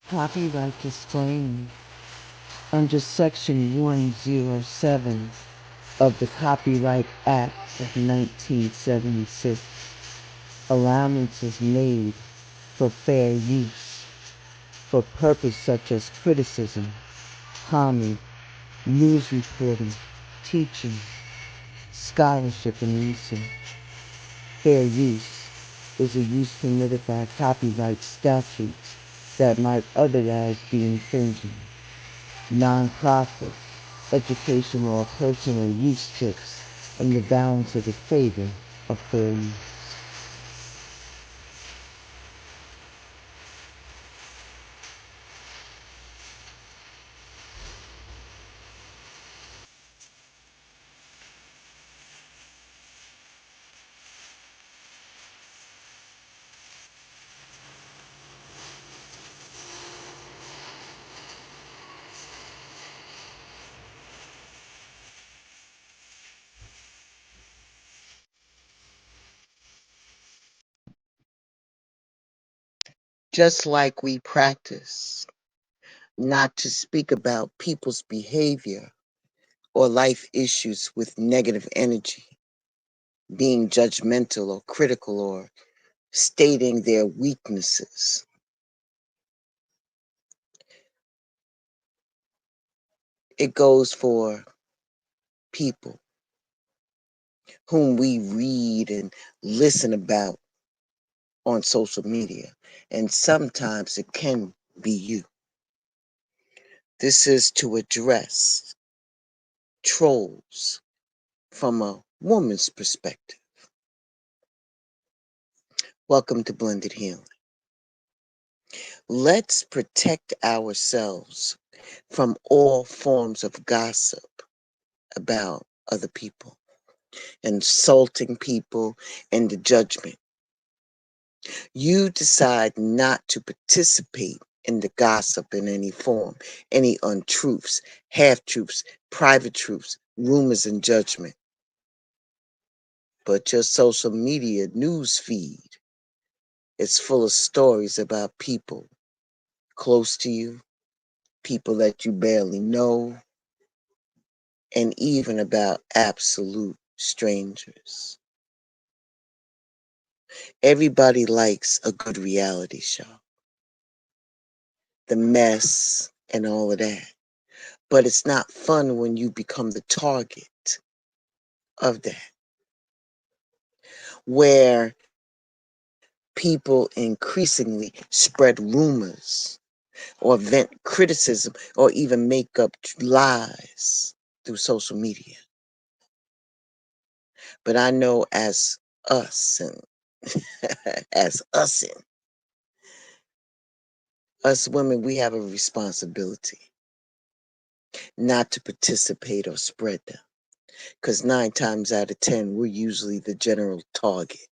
Copyright disclaimer. Under Section 107 of the Copyright Act of 1976, allowance is made for fair use for purposes such as criticism, comment, news reporting, teaching, scholarship, and research. Fair use is a use permitted by copyright statutes that might otherwise be infringing. Non-profit, educational, or personal use tips and the balance of the favor of fair use. Just like we practice not to speak about people's behavior or life issues with negative energy, being judgmental or critical or stating their weaknesses. It goes for people whom we read and listen about on social media, and sometimes it can be you. This is to address trolls from a woman's perspective. Welcome to Blended Healing. Let's protect ourselves from all forms of gossip about other people, insulting people, and the judgment. You decide not to participate in the gossip in any form, any untruths, half-truths, private truths, rumors, and judgment. But your social media news feed is full of stories about people close to you, people that you barely know, and even about absolute strangers. Everybody likes a good reality show, the mess and all of that. But it's not fun when you become the target of that, where people increasingly spread rumors or vent criticism or even make up lies through social media. But I know as us and as us women, we have a responsibility not to participate or spread them. Because 9 times out of 10, we're usually the general target.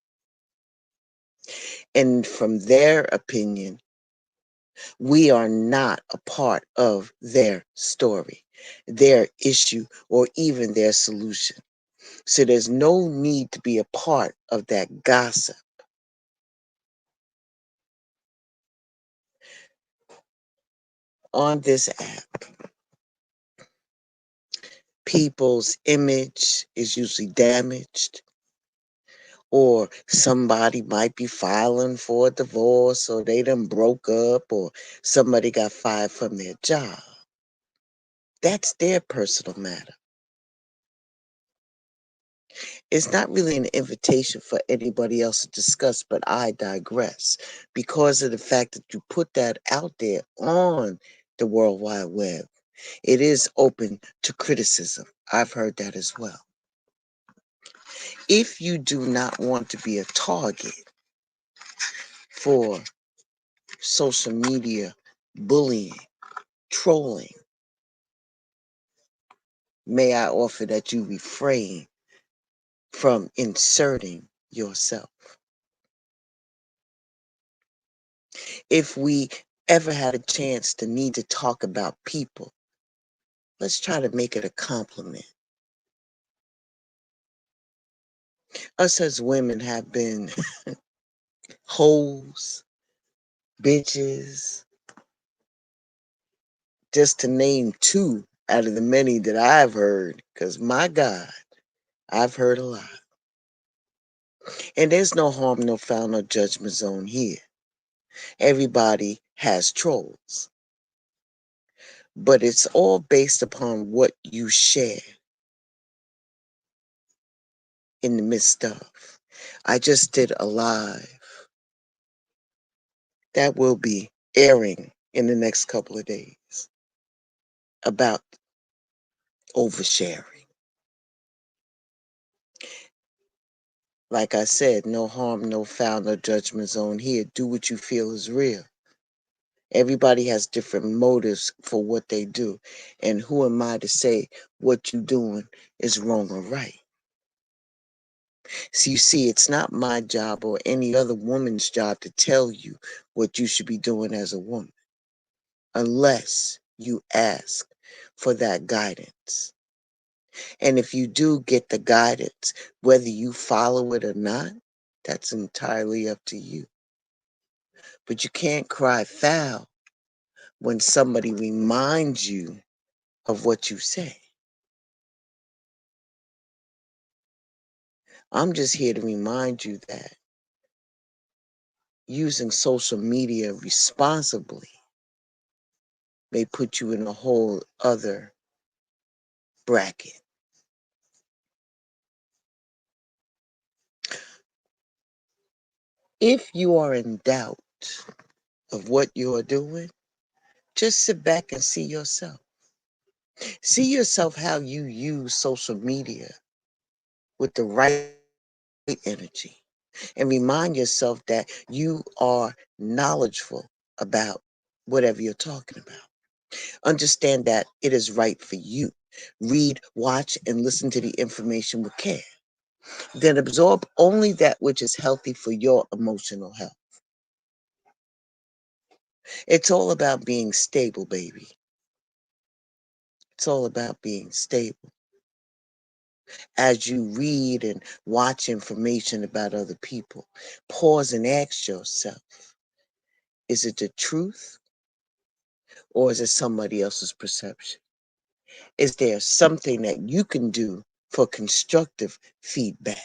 And from their opinion, we are not a part of their story, their issue, or even their solution. So there's no need to be a part of that gossip. On this app, people's image is usually damaged, or somebody might be filing for a divorce, or they done broke up, or somebody got fired from their job. That's their personal matter. It's not really an invitation for anybody else to discuss, but I digress because of the fact that you put that out there on the World Wide Web. It is open to criticism. I've heard that as well. If you do not want to be a target for social media bullying, trolling, may I offer that you refrain from inserting yourself. If we ever had a chance to need to talk about people, let's try to make it a compliment. Us as women have been hoes, bitches, just to name two out of the many that I've heard, because my God, I've heard a lot. And there's no harm, no foul, no judgment zone here. Everybody has trolls, but it's all based upon what you share in the midst of. I just did a live that will be airing in the next couple of days about oversharing. Like I said, no harm, no foul, no judgment zone here. Do what you feel is real. Everybody has different motives for what they do. And who am I to say what you're doing is wrong or right? So you see, it's not my job or any other woman's job to tell you what you should be doing as a woman, unless you ask for that guidance. And if you do get the guidance, whether you follow it or not, that's entirely up to you. But you can't cry foul when somebody reminds you of what you say. I'm just here to remind you that using social media responsibly may put you in a whole other bracket. If you are in doubt of what you are doing, just sit back and see yourself. See yourself how you use social media with the right energy. And remind yourself that you are knowledgeable about whatever you're talking about. Understand that it is right for you. Read, watch, and listen to the information with care. Then absorb only that which is healthy for your emotional health. It's all about being stable, baby. It's all about being stable. As you read and watch information about other people, pause and ask yourself, is it the truth or is it somebody else's perception? Is there something that you can do for constructive feedback?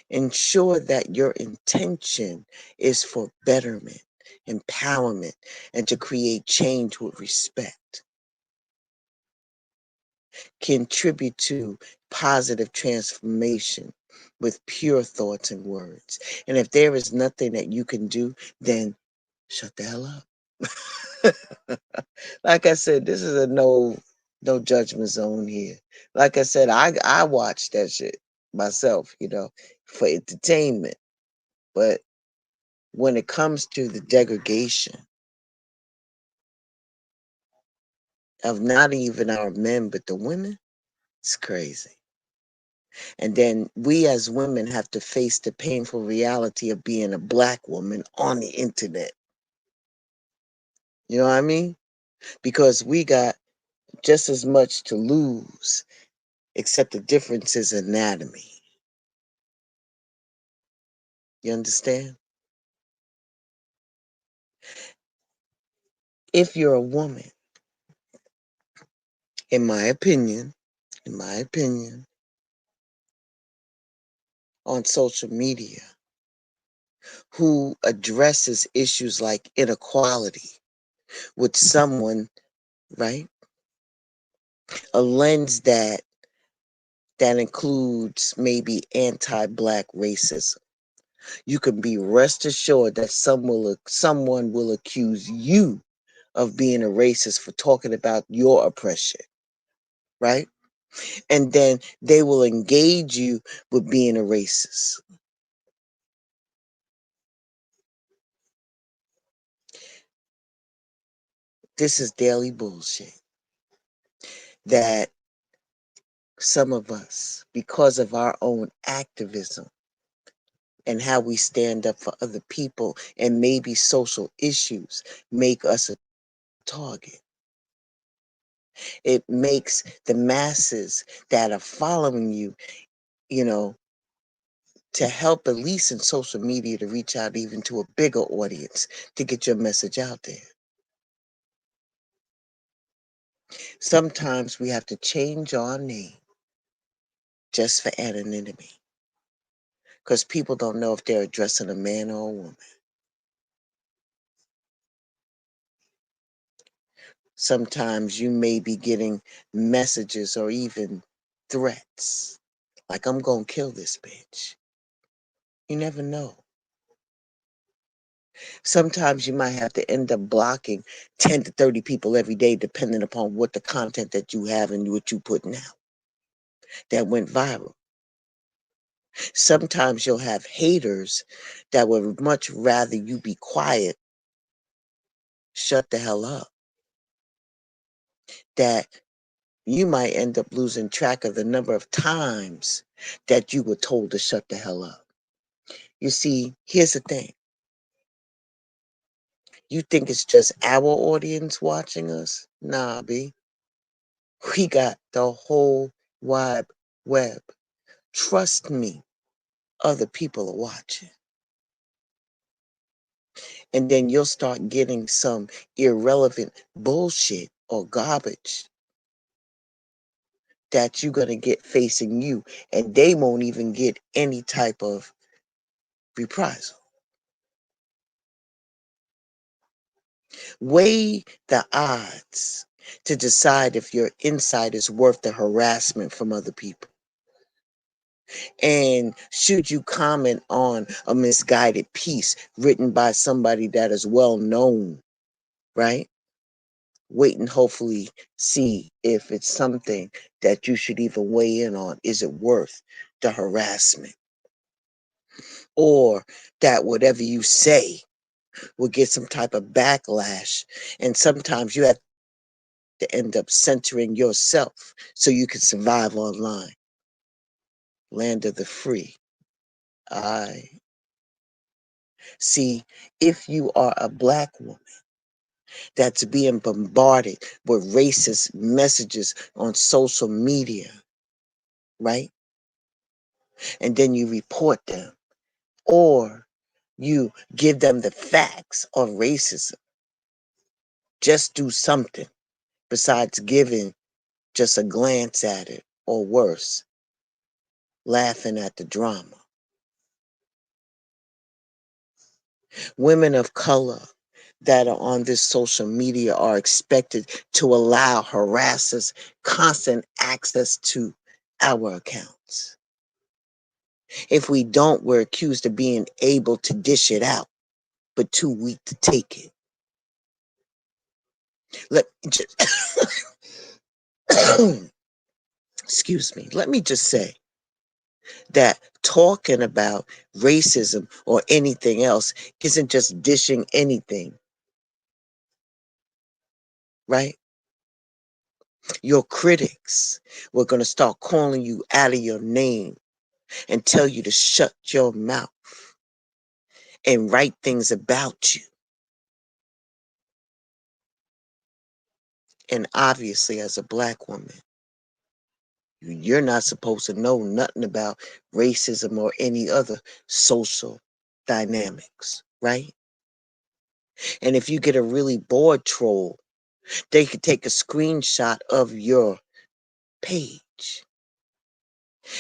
Ensure that your intention is for betterment, empowerment, and to create change with respect. Contribute to positive transformation with pure thoughts and words. And if there is nothing that you can do, then shut the hell up. Like I said, this is a no judgment zone here. Like I said, I watch that shit myself, for entertainment. But when it comes to the degradation of not even our men, but the women, it's crazy. And then we as women have to face the painful reality of being a black woman on the internet. You know what I mean? Because we got just as much to lose, except the difference is anatomy. You understand? If you're a woman, in my opinion, on social media, who addresses issues like inequality with someone, right? A lens that includes maybe anti-black racism. You can be rest assured that someone will accuse you of being a racist for talking about your oppression, right? And then they will engage you with being a racist. This is daily bullshit that some of us, because of our own activism and how we stand up for other people and maybe social issues, make us a target. It makes the masses that are following you, you know, to help at least in social media to reach out even to a bigger audience to get your message out there. Sometimes we have to change our name just for anonymity because people don't know if they're addressing a man or a woman. Sometimes you may be getting messages or even threats like, I'm going to kill this bitch. You never know. Sometimes you might have to end up blocking 10 to 30 people every day, depending upon what the content that you have and what you putting out that went viral. Sometimes you'll have haters that would much rather you be quiet, shut the hell up, that you might end up losing track of the number of times that you were told to shut the hell up. You see, here's the thing. You think it's just our audience watching us? Nah, B. We got the whole wide web. Trust me, other people are watching. And then you'll start getting some irrelevant bullshit or garbage that you're going to get facing you, and they won't even get any type of reprisal. Weigh the odds to decide if your insight is worth the harassment from other people. And should you comment on a misguided piece written by somebody that is well known, right? Wait and hopefully see if it's something that you should even weigh in on. Is it worth the harassment? Or that whatever you say will get some type of backlash. And sometimes you have to end up centering yourself so you can survive online. Land of the free. I see, if you are a black woman that's being bombarded with racist messages on social media, right? And then you report them, or you give them the facts on racism. Just do something besides giving just a glance at it, or worse, laughing at the drama. Women of color that are on this social media are expected to allow harassers constant access to our accounts. If we don't, we're accused of being able to dish it out, but too weak to take it. Let me just excuse me. Let me just say that talking about racism or anything else isn't just dishing anything, right? Your critics were going to start calling you out of your name and tell you to shut your mouth and write things about you. And obviously, as a black woman, you're not supposed to know nothing about racism or any other social dynamics, right? And if you get a really bored troll, they could take a screenshot of your page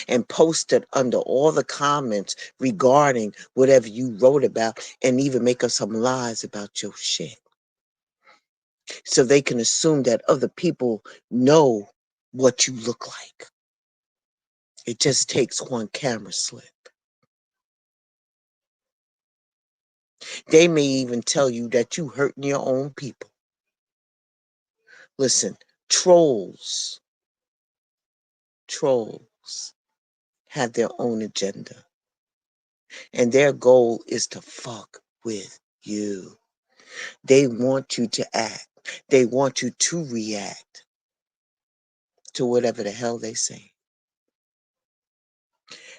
and post it under all the comments regarding whatever you wrote about, and even make up some lies about your shit. So they can assume that other people know what you look like. It just takes one camera slip. They may even tell you that you hurting your own people. Listen, trolls have their own agenda. And their goal is to fuck with you. They want you to act. They want you to react to whatever the hell they say.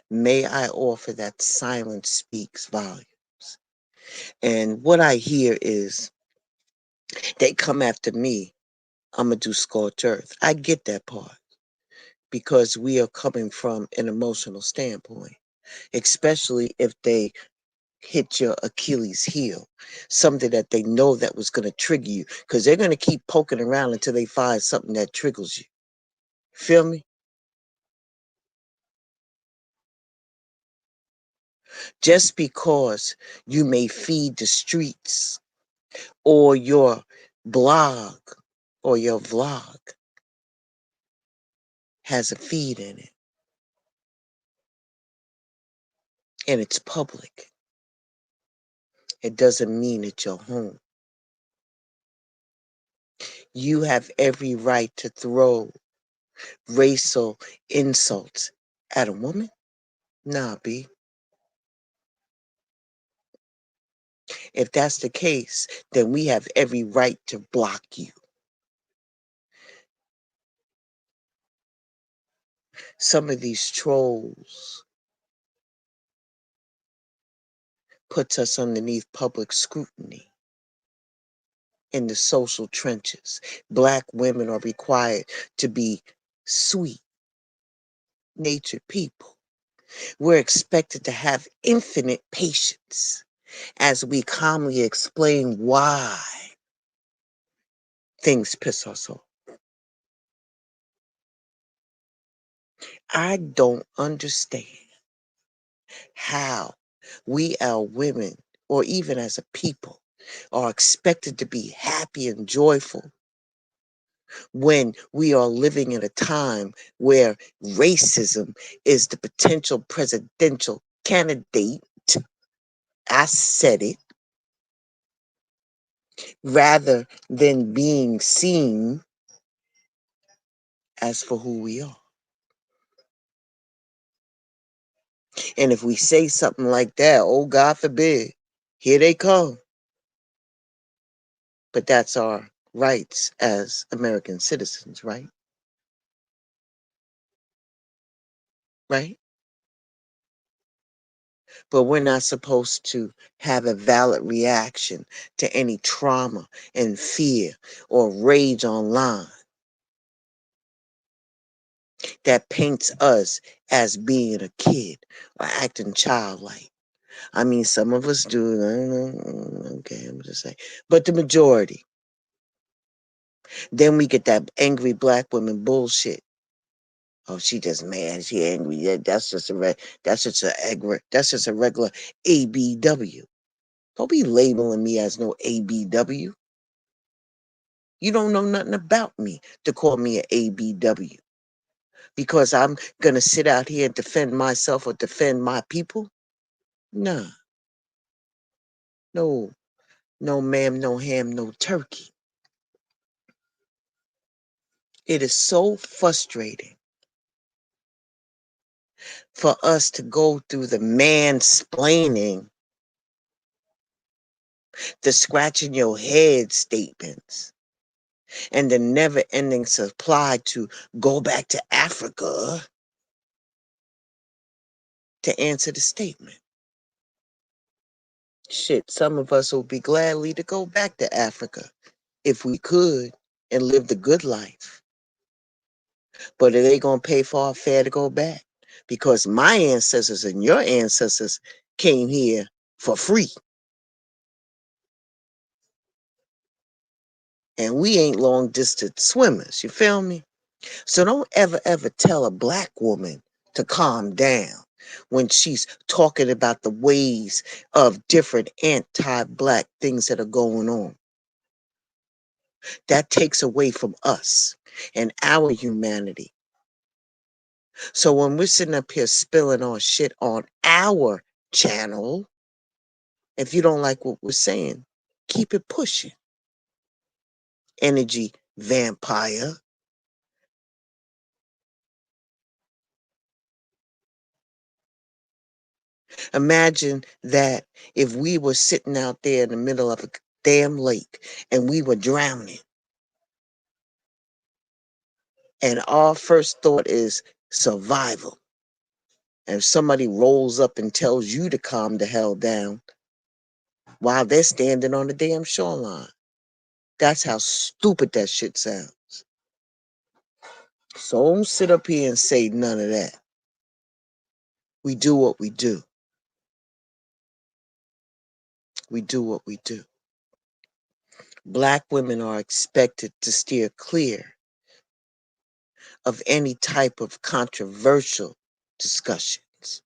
May I offer that silence speaks volumes. And what I hear is, they come after me, I'm going to do scorched earth. I get that part because we are coming from an emotional standpoint, especially if they hit your Achilles heel, something that they know that was going to trigger you, because they're going to keep poking around until they find something that triggers you. Feel me? Just because you may feed the streets or your blog or your vlog has a feed in it and it's public, it doesn't mean it's your home. You have every right to throw racial insults at a woman? Nah, B. If that's the case, then we have every right to block you. Some of these trolls puts us underneath public scrutiny in the social trenches. Black women are required to be sweet natured people. We're expected to have infinite patience as we calmly explain why things piss us off. I don't understand how we, our women, or even as a people, are expected to be happy and joyful when we are living in a time where racism is the potential presidential candidate. I said it, rather than being seen as for who we are. And if we say something like that, oh God forbid, here they come. But that's our rights as American citizens, right? Right? But we're not supposed to have a valid reaction to any trauma and fear or rage online that paints us as being a kid or acting childlike. I mean, some of us do. Okay, I'm just saying. But the majority. Then we get that angry black woman bullshit. Oh, she just mad. She angry. Yeah, that's just a regular ABW. Don't be labeling me as no ABW. You don't know nothing about me to call me an ABW because I'm gonna sit out here and defend myself or defend my people. Nah, no, no, ma'am, no ham, no turkey. It is so frustrating for us to go through the mansplaining, the scratching your head statements, and the never ending supply to go back to Africa to answer the statement. Shit, some of us will be gladly to go back to Africa if we could and live the good life. But are they going to pay for our fare to go back? Because my ancestors and your ancestors came here for free. And we ain't long distance swimmers, you feel me? So don't ever tell a black woman to calm down when she's talking about the ways of different anti-black things that are going on. That takes away from us and our humanity. So when we're sitting up here spilling our shit on our channel, if you don't like what we're saying, keep it pushing. Energy vampire. Imagine that if we were sitting out there in the middle of a damn lake and we were drowning, and our first thought is survival. And if somebody rolls up and tells you to calm the hell down while they're standing on the damn shoreline, that's how stupid that shit sounds. So don't sit up here and say none of that. We do what we do. We do what we do. Black women are expected to steer clear of any type of controversial discussions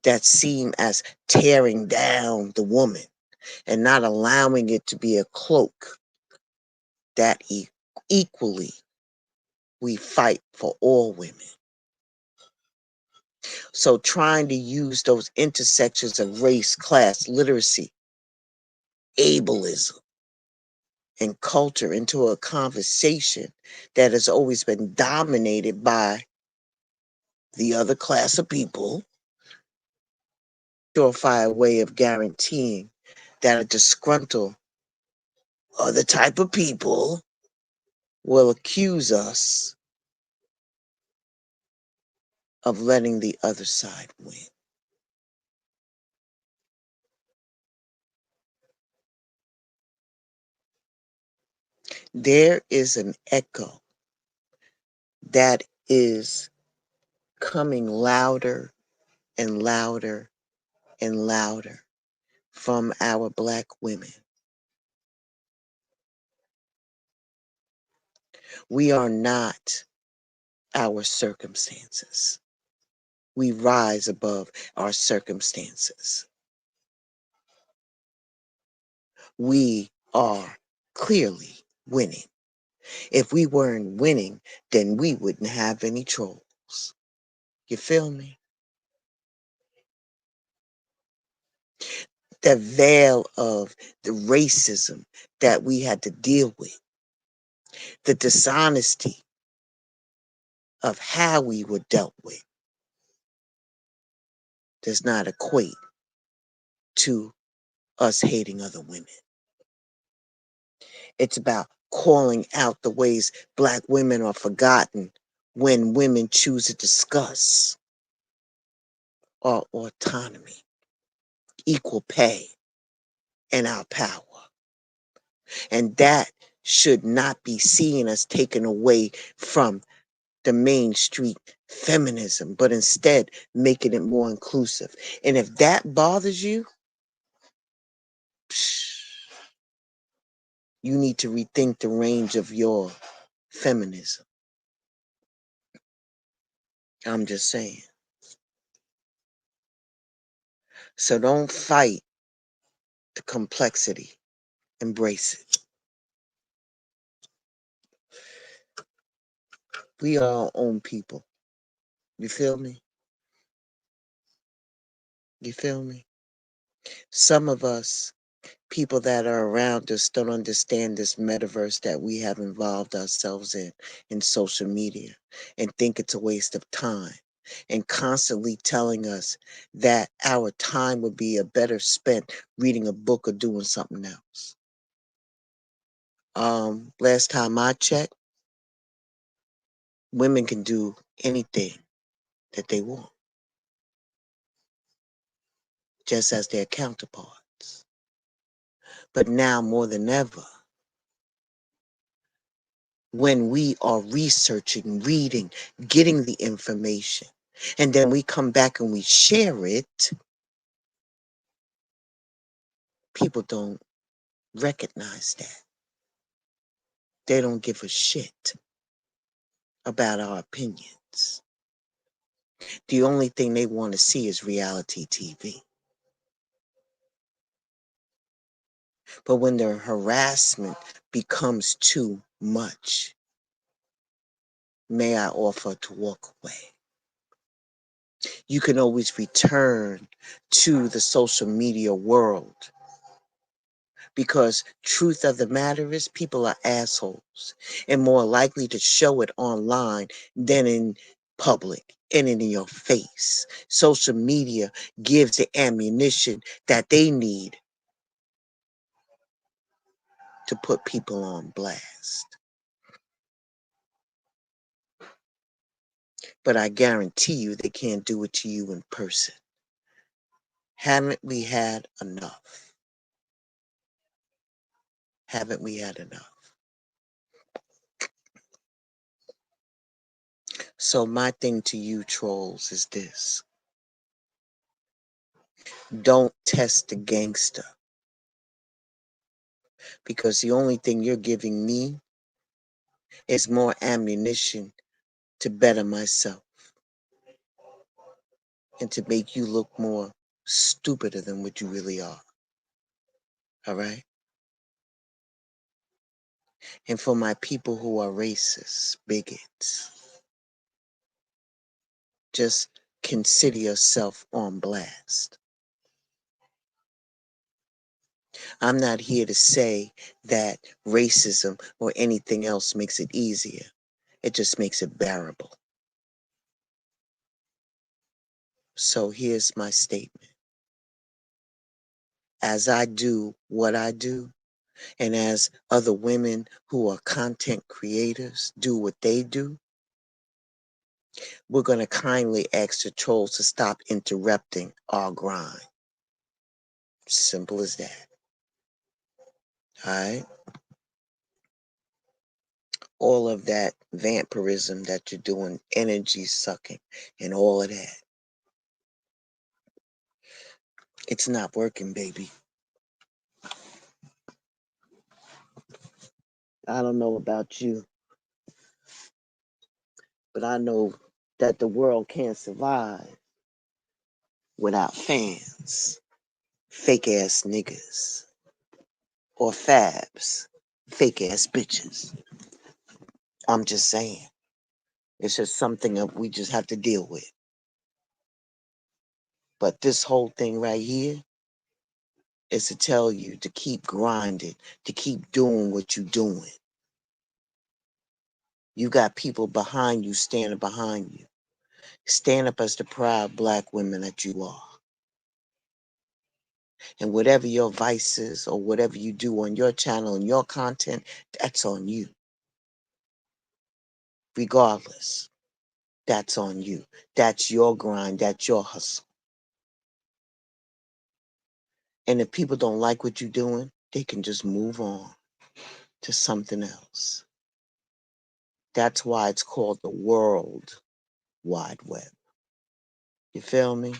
that seem as tearing down the woman and not allowing it to be a cloak that equally we fight for all women. So trying to use those intersections of race, class, literacy, ableism, and culture into a conversation that has always been dominated by the other class of people, surefire way of guaranteeing that a disgruntled other type of people will accuse us of letting the other side win. There is an echo that is coming louder and louder and louder from our Black women. We are not our circumstances. We rise above our circumstances. We are clearly winning. If we weren't winning, then we wouldn't have any trolls. You feel me? The veil of the racism that we had to deal with, the dishonesty of how we were dealt with, does not equate to us hating other women. It's about calling out the ways Black women are forgotten when women choose to discuss our autonomy, equal pay, and our power. And that should not be seen as taken away from the main street feminism, but instead making it more inclusive. And if that bothers you, you need to rethink the range of your feminism. I'm just saying. So don't fight the complexity. Embrace it. We are our own people. You feel me? You feel me? Some of us, people that are around us, don't understand this metaverse that we have involved ourselves in social media, and think it's a waste of time, and constantly telling us that our time would be a better spent reading a book or doing something else. Last time I checked, women can do anything that they want, just as their counterparts. But now more than ever, when we are researching, reading, getting the information, and then we come back and we share it, people don't recognize that. They don't give a shit about our opinions. The only thing they want to see is reality TV. But when the harassment becomes too much, may I offer to walk away. You can always return to the social media world, because truth of the matter is people are assholes and more likely to show it online than in public and in your face. Social media gives the ammunition that they need to put people on blast. But I guarantee you they can't do it to you in person. Haven't we had enough? Haven't we had enough? So my thing to you trolls is this. Don't test the gangster because the only thing you're giving me is more ammunition to better myself and to make you look more stupider than what you really are. All right? And for my people who are racist, bigots, just consider yourself on blast. I'm not here to say that racism or anything else makes it easier. It just makes it bearable. So here's my statement. As I do what I do, and as other women who are content creators do what they do, we're going to kindly ask the trolls to stop interrupting our grind. Simple as that. All right? All of that vampirism that you're doing, energy sucking, and all of that. It's not working, baby. I don't know about you, but I know that the world can't survive without fans, fake ass niggas, or fabs, fake ass bitches. I'm just saying. It's just something that we just have to deal with. But this whole thing right here is to tell you to keep grinding, to keep doing what you're doing. You got people behind you, standing behind you. Stand up as the proud black women that you are. And whatever your vices or whatever you do on your channel and your content, that's on you. Regardless, that's on you. That's your grind, that's your hustle. And if people don't like what you're doing, they can just move on to something else. That's why it's called the World Wide Web. You feel me?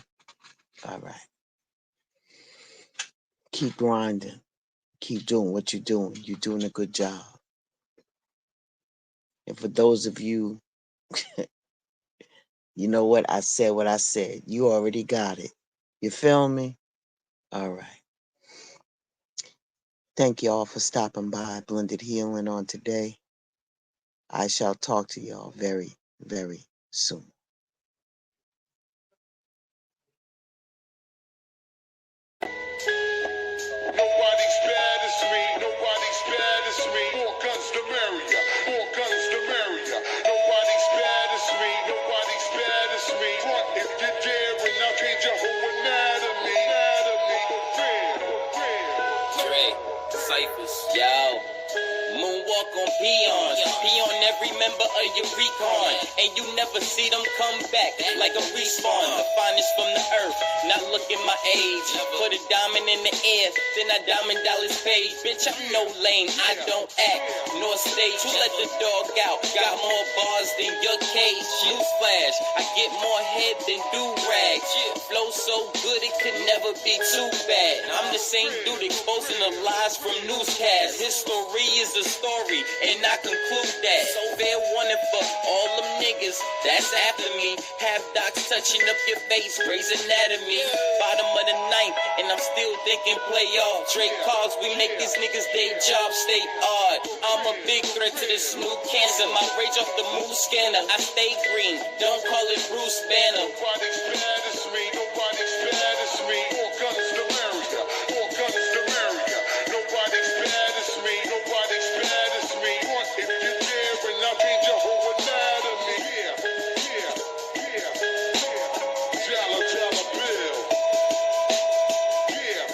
All right. Keep grinding. Keep doing what you're doing. You're doing a good job. And for those of you, you know what? I said what I said. You already got it. You feel me? All right. Thank y'all for stopping by Blended Healing on today. I shall talk to y'all very, very soon. Nobody's bad as me. Nobody's bad as me. More guns to merrier. More guns to merrier. Nobody's bad as me. Nobody's bad as me. Front if you dare, and I'll change your whole anatomy. Dre, Cyphers, yo. Moonwalk on peons. Peon every member of your recon. And you never see them come back like a respawn. The finest from the earth. Not looking my age. Put a diamond in the air. Then I diamond dollars paid. Bitch, I'm no lame. I don't act. Nor stage. Who let the dog out? Got more bars than your cage. Newsflash. I get more head than do-rags. Flow so good it could never be too bad. I'm the same dude exposing the lies from newscasts. History is a story, and I conclude that. So fair warning for all them niggas that's after me. Have docs touching up your face, Grey's Anatomy. Bottom of the ninth, and I'm still thinking playoff. Drake calls, we make these niggas day job stay odd. I'm a big threat to this new cancer. My rage off the mood scanner. I stay green, don't call it Bruce Banner. Nobody's bad as me. Nobody's bad as me. More guns to merrier. More guns to merrier. Nobody's bad as me. Nobody's bad as me. Front if you dare, and I'll change your whole anatomy. Yeah. Jalla Bill. Yeah.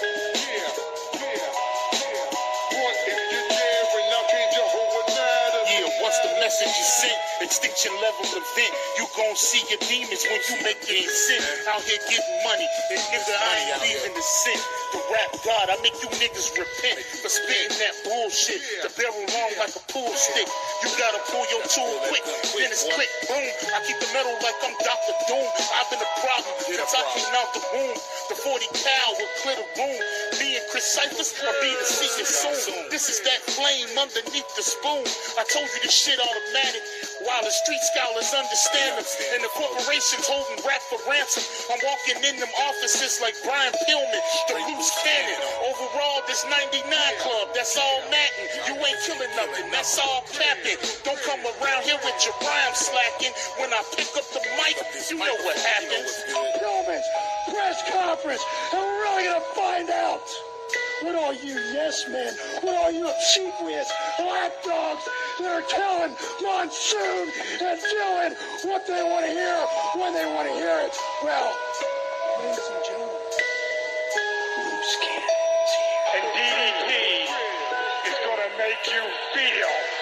Front if you dare, and I'll change your whole anatomy. Yeah, once the message is sent, extinction level event, you gon' see your demons when you make it sin. Out here getting money, and nigga, I ain't leaving the sin. The rap god, I make you niggas repent for spitting that bullshit. The barrel long like a pool stick. You gotta pull your tool quick, then it's click, boom. I keep the metal like I'm Dr. Doom. I've been a problem since I came out the womb. The 40 cal will clear the room. Me and Chris secret ciphers or be the secret soon. This is that flame underneath the spoon. I told you this shit automatic. While the street scholars understand them, and the corporations holding rap for ransom. I'm walking in them offices like Brian Pillman, the loose cannon. Overall, this 99 club, that's all matting. You ain't killing nothing, that's all capping. Don't come around here with your rhyme slacking. When I pick up the mic, you know what happens. Gentlemen, press conference, and we're really gonna find out what all you yes men, what all you obsequious lapdogs that are telling Monsoon and Dylan what they want to hear when they want to hear it. Well, ladies and gentlemen, loose cannons here. And DDT is gonna make you feel